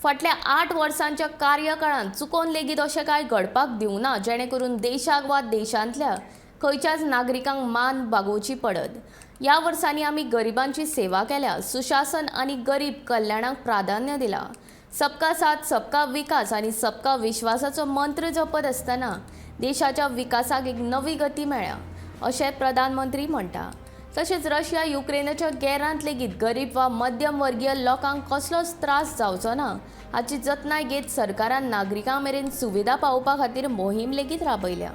फाटल्या 8 वर्सांच्या कार्यकाळात चुकोन लेगीत अशें कांय घडपाक दिवना जेणे करून देशाक वा देशांतल्या खंयच्याच नागरिकांक मान बागोवची पडत। ह्या वर्सांनी आमी गरिबांची सेवा केल्या, सुशासन आनी गरीब कल्याणाक प्राधान्य दिला। सबका साथ, सबका विकास आनी सबका विश्वासाचो मंत्र जपत आसतना देशाच्या विकासाक एक नवी गती मेळ्ळ्या अशें प्रधानमंत्री म्हणटा। तशेंच रशिया युक्रेनाच्या गॅरांत लेगीत गरीब वा मध्यम वर्गीय लोकांक कसलोच त्रास जावचो ना हाची जतनाय घेत सरकारान नागरिकां मेरेन सुविधा पावोवपा खातीर मोहीम लेगीत राबयल्या।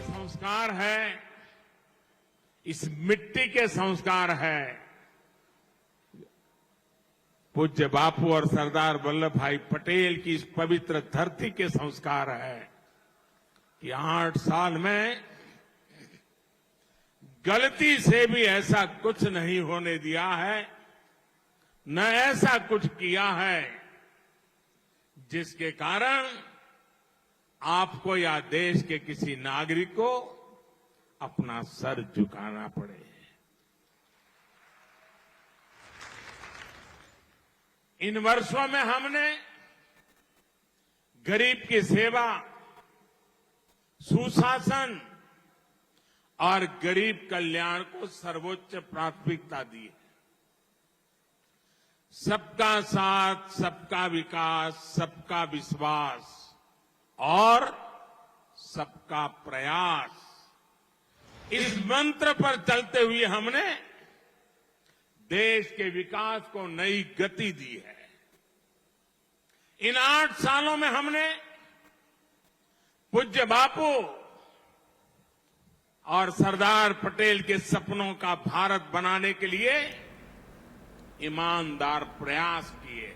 संस्कार है, इस मिट्टी के संस्कार है। पूज्य बापू और सरदार वल्लभ भाई पटेल की इस पवित्र धरती के संस्कार है कि 8 साल में गलती से भी ऐसा कुछ नहीं होने दिया है, न ऐसा कुछ किया है जिसके कारण आपको या देश के किसी नागरिक को अपना सर झुकाना पड़े। इन वर्षों में हमने गरीब की सेवा, सुशासन और गरीब कल्याण को सर्वोच्च प्राथमिकता दी है। सबका साथ, सबका विकास, सबका विश्वास और सबका प्रयास, इस मंत्र पर चलते हुए हमने देश के विकास को नई गति दी है। इन 8 सालों में हमने पूज्य बापू और सरदार पटेल के सपनों का भारत बनाने के लिए ईमानदार प्रयास किए।